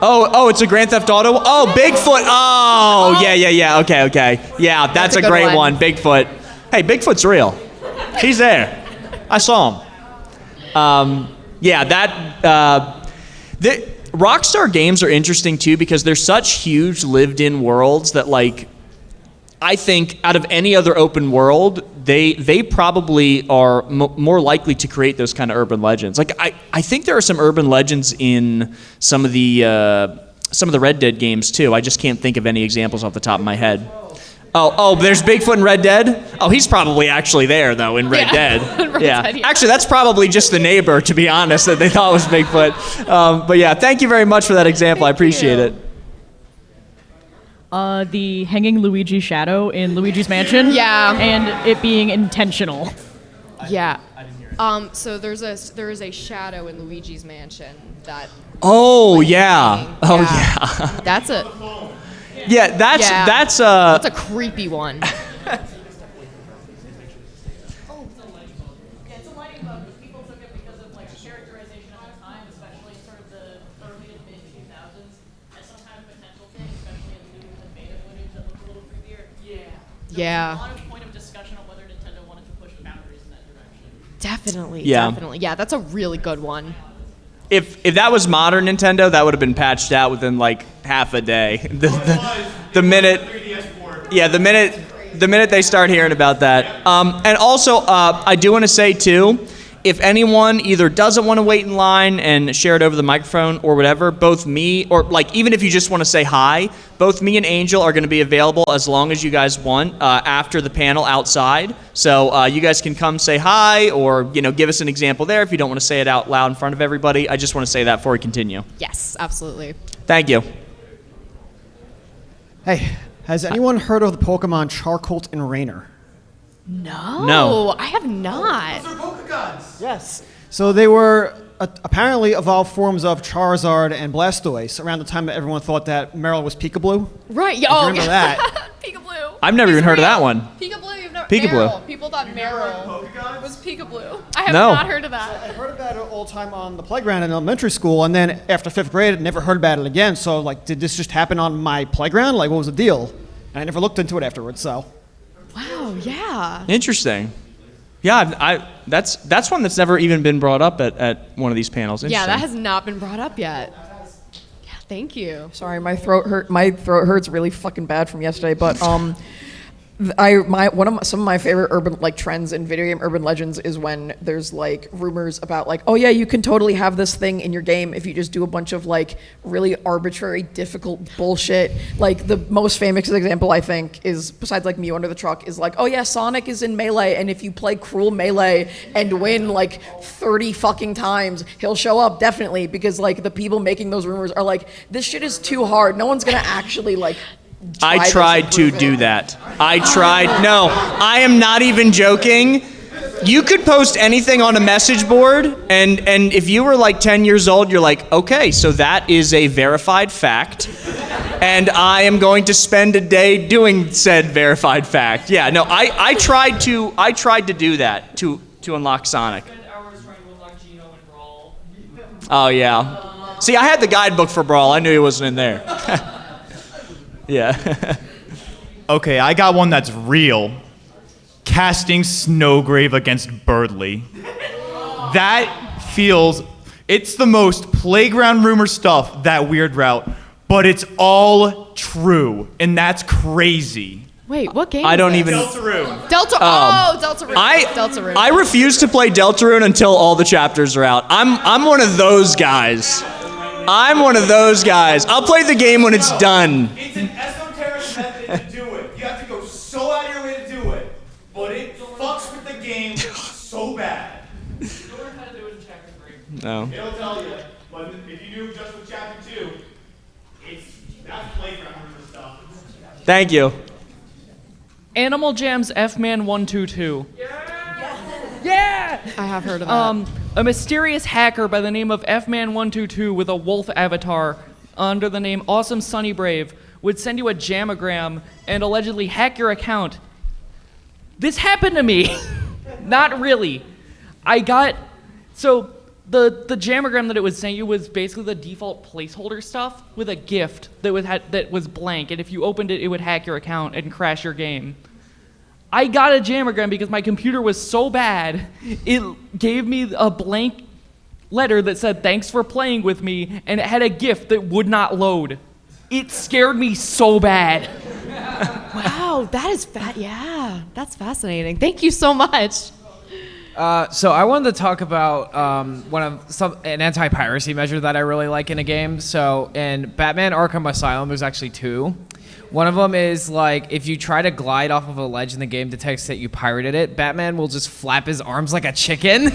Oh, it's a Grand Theft Auto? Oh, Bigfoot. Oh, yeah. Okay. Yeah, that's a good great one. one. Bigfoot. Hey, Bigfoot's real. He's there. I saw him. Rockstar games are interesting too, because they're such huge lived-in worlds that I think out of any other open world, they probably are more likely to create those kind of urban legends. I think there are some urban legends in some of the Red Dead games too. I just can't think of any examples off the top of my head. Oh, there's Bigfoot in Red Dead? Oh, he's probably actually there, though, in Red Dead. Red Dead, yeah. Actually, that's probably just the neighbor, to be honest, that they thought was Bigfoot. But yeah, thank you very much for that example. I appreciate it. The hanging Luigi shadow in Luigi's Mansion. Yeah. And it being intentional. Yeah. So there is a shadow in Luigi's Mansion that. Oh, yeah. Oh, yeah. That's a. Yeah, that's a creepy one. Yeah, it's a lighting bug, but people took it because of characterization at the time, especially sort of the early and mid 2000s, as some kind of potential thing, especially in new and beta footage that looked a little creepier. Yeah. There was a lot of point of discussion on whether Nintendo wanted to push the boundaries in that direction. Definitely. Yeah, that's a really good one. If that was modern Nintendo, that would have been patched out within half a day. The minute they start hearing about that. And also, I do want to say too, if anyone either doesn't want to wait in line and share it over the microphone or whatever, both me or even if you just want to say hi, both me and Angel are going to be available as long as you guys want after the panel outside. So you guys can come say hi or give us an example there if you don't want to say it out loud in front of everybody. I just want to say that before we continue. Yes, absolutely. Thank you. Hey, has anyone heard of the Pokemon Charcolt and Rainer? No, I have not. Those are Pokegods. Yes. So they were apparently evolved forms of Charizard and Blastoise around the time that everyone thought that Meryl was Peekaboo. Right. If you remember that. Peekaboo. I've never even heard of that one. Peekaboo. Peekaboo. People thought Meryl was Peekaboo. I have No. not heard of that. I heard about it all the time on the playground in elementary school, and then after 5th grade, I never heard about it again. So, like, did this just happen on my playground? Like, what was the deal? And I never looked into it afterwards, so. Wow, yeah. Interesting. Yeah, that's one that's never even been brought up at one of these panels. Yeah, that Interesting. has not been brought up yet. Yeah, thank you. Sorry, my throat hurts really fucking bad from yesterday. But some of my favorite urban trends in video game urban legends is when there's like rumors about like, oh yeah, you can totally have this thing in your game if you just do a bunch of like really arbitrary, difficult bullshit. Like the most famous example I think is, besides like Mew under the truck, is like, oh yeah, Sonic is in Melee, and if you play Cruel Melee and win like 30 fucking times, he'll show up definitely, because like the people making those rumors are like, this shit is too hard. No one's gonna actually like. I tried to do that. I tried. No, I am not even joking. You could post anything on a message board, and if you were like 10 years old, you're like, okay, so that is a verified fact, and I am going to spend a day doing said verified fact. Yeah, no, I tried to do that to unlock Sonic. Oh yeah. See, I had the guidebook for Brawl. I knew he wasn't in there. Yeah. Okay, I got one that's real. Casting Snowgrave against Birdly. That feels... It's the most playground rumor stuff, that weird route, but it's all true, and that's crazy. Wait, what game? I don't is even. this? Deltarune. Deltarune. Deltarune. I refuse to play Deltarune until all the chapters are out. I'm one of those guys. I'm one of those guys. I'll play the game when it's done. It's an esoteric method to do it. You have to go so out of your way to do it, but it fucks with the game so bad. Learn how to do it in chapter 3. No. It'll tell you, but if you do just with chapter 2, that's playground rumor stuff. Thank you. Animal Jam's F-Man 122. Yeah! I have heard of that. A mysterious hacker by the name of F-Man 122 with a wolf avatar under the name Awesome Sunny Brave would send you a jamagram and allegedly hack your account. This happened to me. Not really. So the jamagram that it would send you was basically the default placeholder stuff with a gift that was blank, and if you opened it, it would hack your account and crash your game. I got a jamagram because my computer was so bad, it gave me a blank letter that said, thanks for playing with me, and it had a gift that would not load. It scared me so bad. Wow, that is yeah, that's fascinating. Thank you so much. So I wanted to talk about an anti-piracy measure that I really like in a game. So in Batman Arkham Asylum, there's actually two. One of them is like if you try to glide off of a ledge and the game detects that you pirated it, Batman will just flap his arms like a chicken.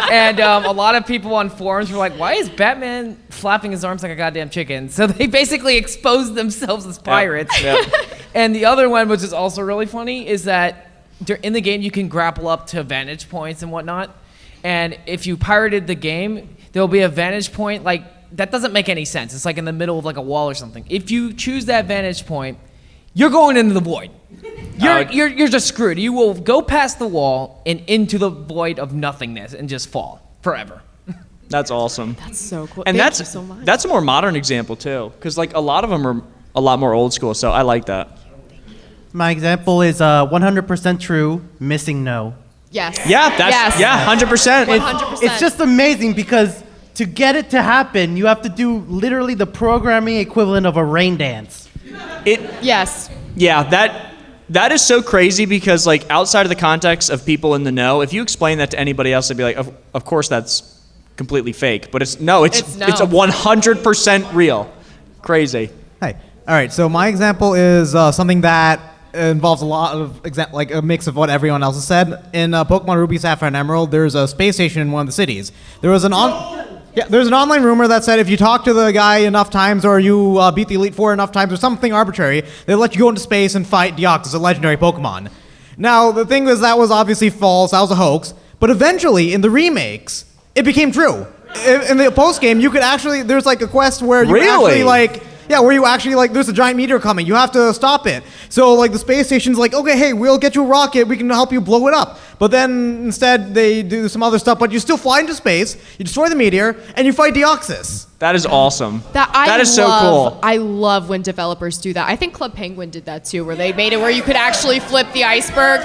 And a lot of people on forums were like, why is Batman flapping his arms like a goddamn chicken? So they basically exposed themselves as pirates. Yep. And the other one, which is also really funny, is that in the game you can grapple up to vantage points and whatnot. And if you pirated the game, there'll be a vantage point like that doesn't make any sense. It's like in the middle of like a wall or something. If you choose that vantage point, you're going into the void. You're just screwed. You will go past the wall and into the void of nothingness and just fall forever. That's awesome. That's so cool. And Thank you so much. that's a more modern example too, because like a lot of them are a lot more old school. So I like that. My example is 100% true, missing no. Yes. Yeah, that's yes. 100%. 100%. It's just amazing because to get it to happen, you have to do literally the programming equivalent of a rain dance. Yes. Yeah, that is so crazy because like outside of the context of people in the know, if you explain that to anybody else, they'd be like, of course that's completely fake. But it's a 100% real. Crazy. Hey, all right. So my example is something that involves a lot of like a mix of what everyone else has said. In Pokemon Ruby, Sapphire, and Emerald, there's a space station in one of the cities. There's an online rumor that said if you talk to the guy enough times or you beat the Elite Four enough times or something arbitrary, they'll let you go into space and fight Deoxys, a legendary Pokemon. Now, the thing is that was obviously false, that was a hoax, but eventually, in the remakes, it became true. In the post-game, you could actually, there's like a quest where you could actually like Yeah, where you actually, like, there's a giant meteor coming. You have to stop it. So, like, the space station's like, okay, hey, we'll get you a rocket. We can help you blow it up. But then instead they do some other stuff. But you still fly into space, you destroy the meteor, and you fight Deoxys. That is awesome. That is so cool. I love when developers do that. I think Club Penguin did that too, where they made it where you could actually flip the iceberg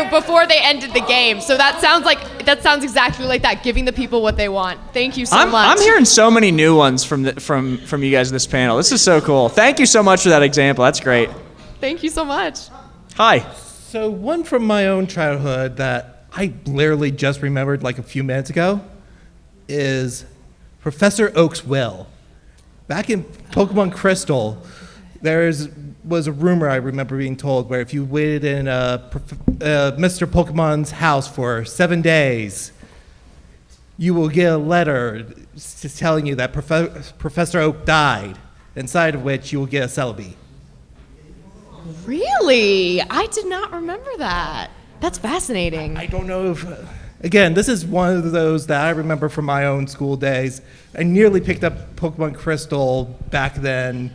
before they ended the game. So that sounds exactly like that, giving the people what they want. Thank you so much. I'm hearing so many new ones from you guys in this panel. This is so cool. Thank you so much for that example. That's great. Thank you so much. Hi. So one from my own childhood that I literally just remembered like a few minutes ago is Professor Oak's will. Back in Pokemon Crystal, was a rumor I remember being told where if you waited in Mr. Pokemon's house for 7 days, you will get a letter telling you that Professor Oak died, inside of which you will get a Celebi. Really? I did not remember that. That's fascinating. I don't know if... Again, this is one of those that I remember from my own school days. I nearly picked up Pokemon Crystal back then.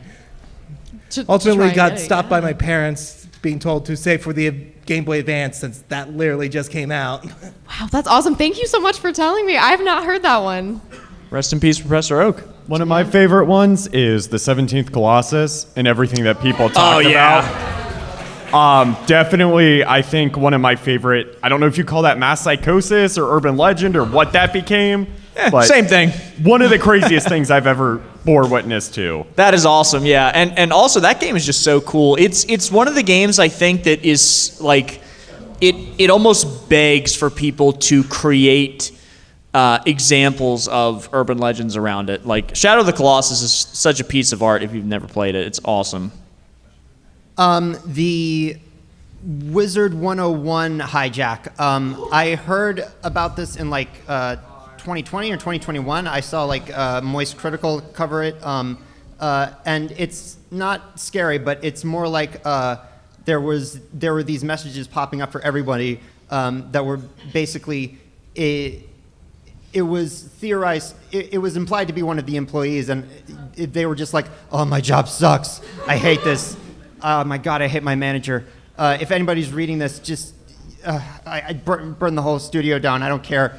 Ultimately got stopped by my parents being told to save for the Game Boy Advance since that literally just came out. Wow, that's awesome. Thank you so much for telling me. I have not heard that one. Rest in peace, Professor Oak. One of my favorite ones is the 17th Colossus and everything that people talked about. Definitely, I think one of my favorite, I don't know if you call that mass psychosis or urban legend or what that became. But Same thing. One of the craziest things I've ever bore witness to. That is awesome, yeah. And also that game is just so cool. It's one of the games I think that is like, it almost begs for people to create examples of urban legends around it. Like Shadow of the Colossus is such a piece of art if you've never played it. It's awesome. The Wizard 101 hijack. I heard about this in like 2020 or 2021. I saw like Moist Critical cover it, and it's not scary, but it's more like there were these messages popping up for everybody that were basically it was theorized. It was implied to be one of the employees, and they were just like, "Oh, my job sucks. I hate this. Oh my God, I hate my manager." If anybody's reading this, just I burn the whole studio down. I don't care.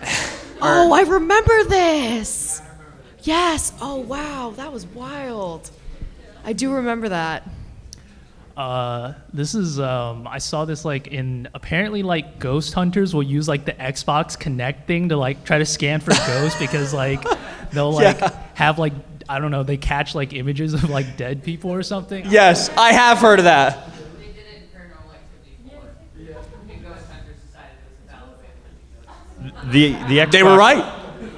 Oh, I remember this. Yes. Oh, wow. That was wild. I do remember that. This is, I saw this like apparently like ghost hunters will use like the Xbox Connect thing to like try to scan for ghosts because like they'll like have like, I don't know, they catch like images of like dead people or something. Yes, I have heard of that. The Xbox, they were right.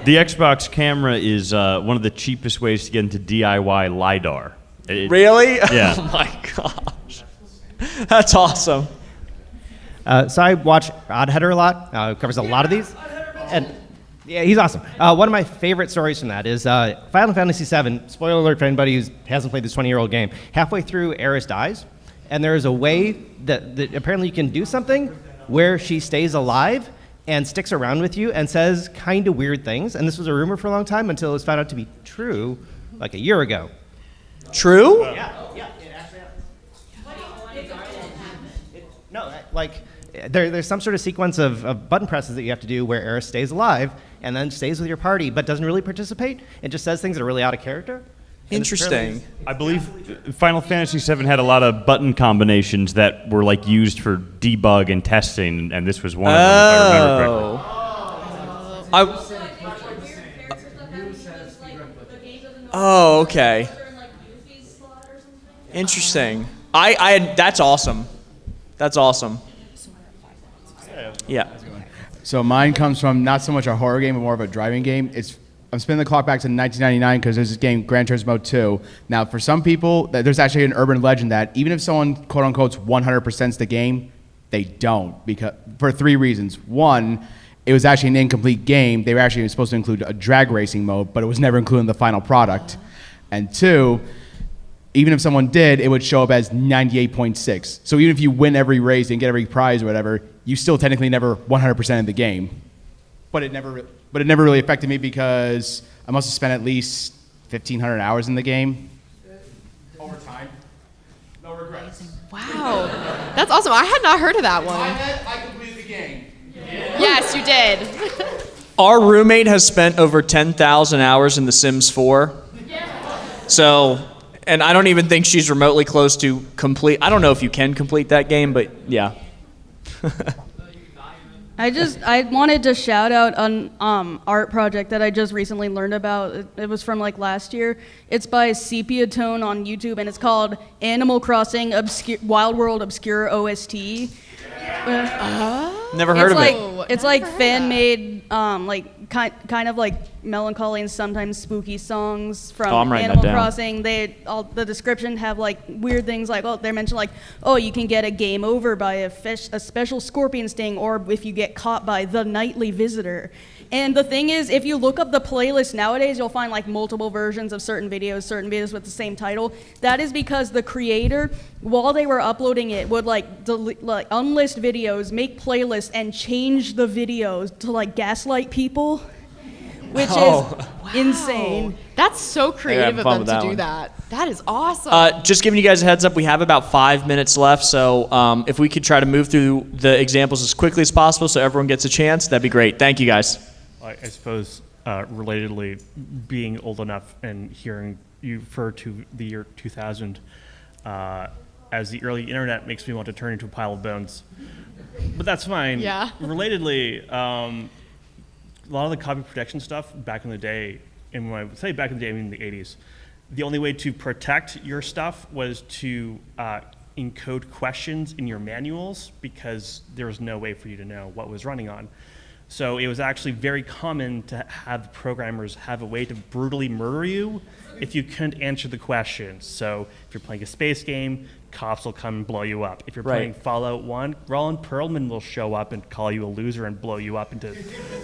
The Xbox camera is one of the cheapest ways to get into DIY LiDAR. Really? Yeah. Oh my gosh. That's awesome. So I watch Oddheader a lot. Covers a lot of these. And yeah, he's awesome. One of my favorite stories from that is Final Fantasy VII. Spoiler alert for anybody who hasn't played this 20-year-old game. Halfway through, Eris dies. And there is a way that apparently you can do something where she stays alive and sticks around with you and says kind of weird things. And this was a rumor for a long time until it was found out to be true like a year ago. True? Yeah, it actually happened. There's some sort of sequence of button presses that you have to do where Eris stays alive and then stays with your party but doesn't really participate. It just says things that are really out of character. Interesting. I believe Final Fantasy VII had a lot of button combinations that were like used for debug and testing, and this was one of them, if I remember correctly. Oh, okay. Interesting. That's awesome. That's awesome. Yeah. So mine comes from not so much a horror game, but more of a driving game. I'm spinning the clock back to 1999 because there's this game, Gran Turismo 2. Now, for some people, there's actually an urban legend that even if someone, quote unquote, 100%s the game, they don't for three reasons. One, it was actually an incomplete game. They were actually supposed to include a drag racing mode, but it was never included in the final product. And two, even if someone did, it would show up as 98.6. So even if you win every race and get every prize or whatever, you still technically never 100% of the game. But it never really affected me because I must have spent at least 1,500 hours in the game. Wow, that's awesome. I had not heard of that one. I completed the game. Yes, you did. Our roommate has spent over 10,000 hours in The Sims 4. So, and I don't even think she's remotely close to complete. I don't know if you can complete that game, but yeah. I wanted to shout out an art project that I just recently learned about. It was from like last year. It's by Sepia Tone on YouTube, and it's called Animal Crossing Wild World Obscure OST. Never heard of like, it. It's like fan-made, like kind of like melancholy and sometimes spooky songs from I'm writing Animal that down. Crossing. The description have like weird things like, they mention like, you can get a game over by a special scorpion sting, or if you get caught by the nightly visitor. And the thing is, if you look up the playlist nowadays, you'll find like multiple versions of certain videos with the same title. That is because the creator, while they were uploading it, would unlist videos, make playlists, and change the videos to like gaslight people, which is insane. That's so creative of them fun with to that do one. that. That is awesome. Just giving you guys a heads up, we have about 5 minutes left, so if we could try to move through the examples as quickly as possible so everyone gets a chance, that'd be great. Thank you, guys. I suppose, relatedly, being old enough and hearing you refer to the year 2000 as the early internet makes me want to turn into a pile of bones. But that's fine. Yeah. Relatedly, a lot of the copy protection stuff back in the day, and when I say back in the day, I mean the 80s, the only way to protect your stuff was to encode questions in your manuals, because there was no way for you to know what was running on. So it was actually very common to have programmers have a way to brutally murder you if you couldn't answer the questions. So if you're playing a space game, cops will come and blow you up. If you're playing Fallout 1, Roland Perlman will show up and call you a loser and blow you up into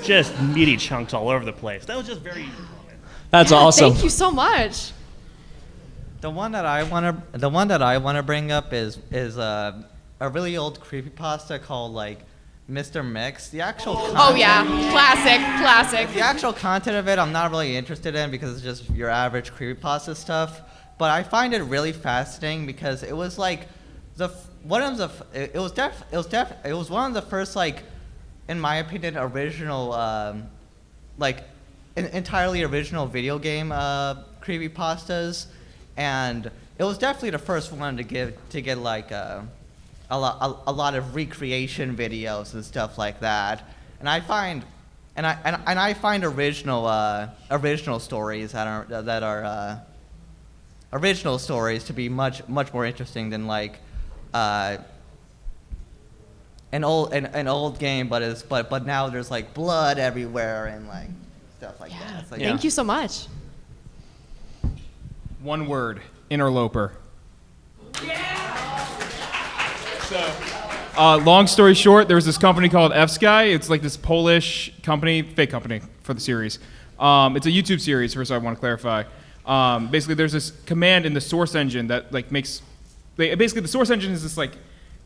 just meaty chunks all over the place. That was just very common. That's awesome. Thank you so much. The one that I want to bring up is a really old creepypasta called like Mr. Mix. The actual classic. The actual content of it, I'm not really interested in because it's just your average creepypasta stuff. But I find it really fascinating because it was like one of the first, like, in my opinion, original entirely original video game creepypastas, and it was definitely the first one to get like a lot of recreation videos and stuff like that. And I find original stories that are original stories to be much more interesting than like an old game, but now there's like blood everywhere and like stuff like that. So, Thank you so much. One word: interloper. Long story short, there was this company called F-Sky. It's like this Polish company, fake company for the series. It's a YouTube series, first I want to clarify. Basically, there's this command in the source engine that like basically the source engine is this like,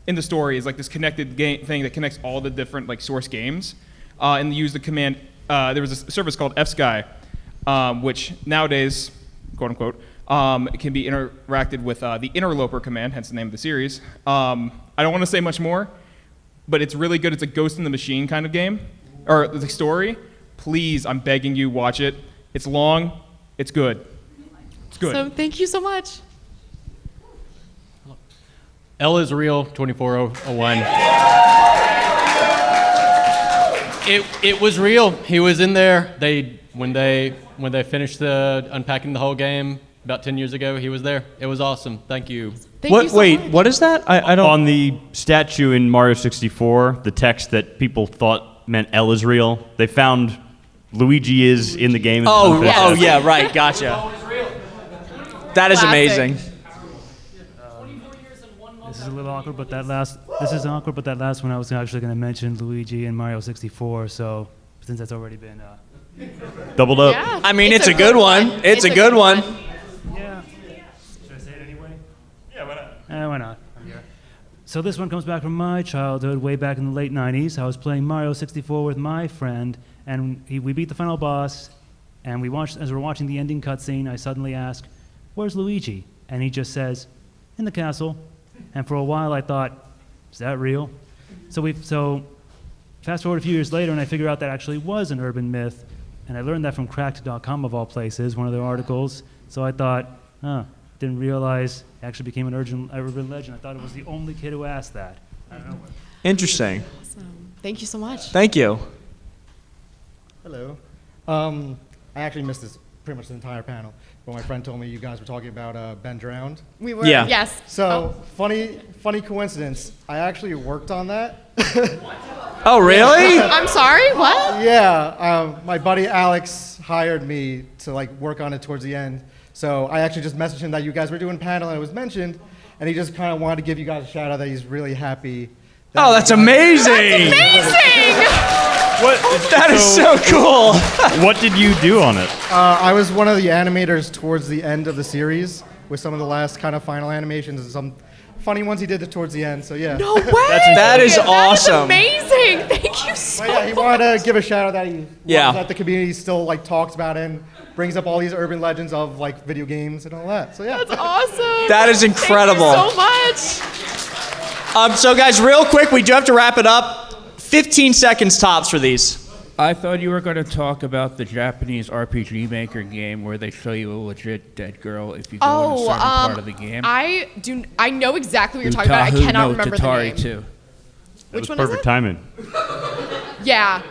in the story, is like this connected game thing that connects all the different like source games. And they use the command, there was a service called F-Sky, which nowadays, quote unquote, can be interacted with the interloper command, hence the name of the series. I don't want to say much more, but it's really good. It's a Ghost in the Machine kind of game, or the story. Please, I'm begging you, watch it. It's long, it's good. It's good. So thank you so much. L is real, 2401. It was real. He was in there. When they finished unpacking the whole game about 10 years ago, he was there. It was awesome. Thank you. What is that? I don't. On the statue in Mario 64, the text that people thought meant L is real, they found Luigi is in the game. Oh, yeah, right. Gotcha. That is amazing. This is a little awkward, but this is awkward, but that last one I was actually going to mention Luigi and Mario 64. So since that's already been doubled up. Yeah, I mean, it's a good one. It's a good one. Yeah. Should I say it anyway? Yeah, why not? Why not? I'm here. So this one comes back from my childhood, way back in the late 90s. I was playing Mario 64 with my friend, and we beat the final boss, and as we're watching the ending cutscene, I suddenly ask, "Where's Luigi?" And he just says, "In the castle." And for a while I thought, is that real? So fast forward a few years later and I figure out that actually was an urban myth. And I learned that from cracked.com of all places, one of their articles. So I thought, didn't realize it actually became an urban legend. I thought it was the only kid who asked that. I don't know. Interesting. Awesome. Thank you so much. Thank you. Hello. I actually missed this pretty much the entire panel, but my friend told me you guys were talking about Ben Drowned. We were, yes. So, funny coincidence, I actually worked on that. Oh, really? I'm sorry, what? Yeah, my buddy Alex hired me to like work on it towards the end. So I actually just messaged him that you guys were doing a panel and it was mentioned, and he just kind of wanted to give you guys a shout out that he's really happy. Oh, that's amazing! That's amazing! That is so cool. What did you do on it? I was one of the animators towards the end of the series with some of the last kind of final animations and some funny ones he did towards the end. So yeah. No way! That is awesome. That is amazing. Thank you so But yeah, he wanted to give a shout out that Yeah. that the community still like talks about it and brings up all these urban legends of like video games and all that. So yeah. That's awesome. That is incredible. Thank you so much. So guys, real quick, we do have to wrap it up. 15 seconds tops for these. I thought you were going to talk about the Japanese RPG Maker game where they show you a legit dead girl if you go in a certain part of the game. I know exactly what you're talking about. I cannot remember the name. Too. Which one perfect is it? timing. Yeah.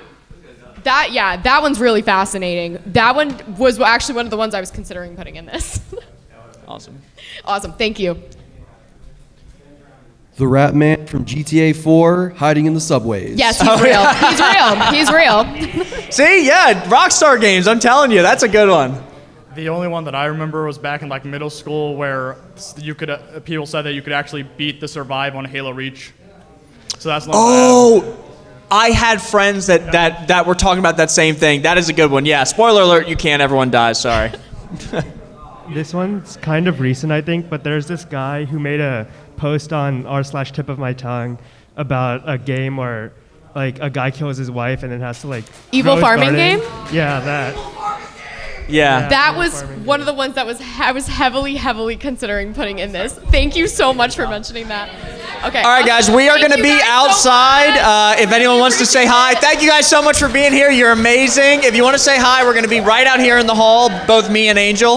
That one's really fascinating. That one was actually one of the ones I was considering putting in this. Awesome. Awesome. Thank you. The Rat Man from GTA 4 hiding in the subways. Yes, he's real. He's real. He's real. See, yeah, Rockstar Games. I'm telling you, that's a good one. The only one that I remember was back in like middle school where you could people said that you could actually beat the Survive on Halo Reach. So that's not bad. I had friends that were talking about that same thing. That is a good one. Yeah, spoiler alert, you can't. Everyone dies. Sorry. This one's kind of recent, I think, but there's this guy who made a post on r/tip of my tongue about a game where like a guy kills his wife and then has to like Evil Rose Farming Garden. Game? Yeah, that. Yeah. That was one of the ones that I was heavily considering putting in this. Thank you so much for mentioning that. Okay. All right, guys, we are going to be outside. If anyone wants to say hi, thank you guys so much for being here. You're amazing. If you want to say hi, we're going to be right out here in the hall, both me and Angel.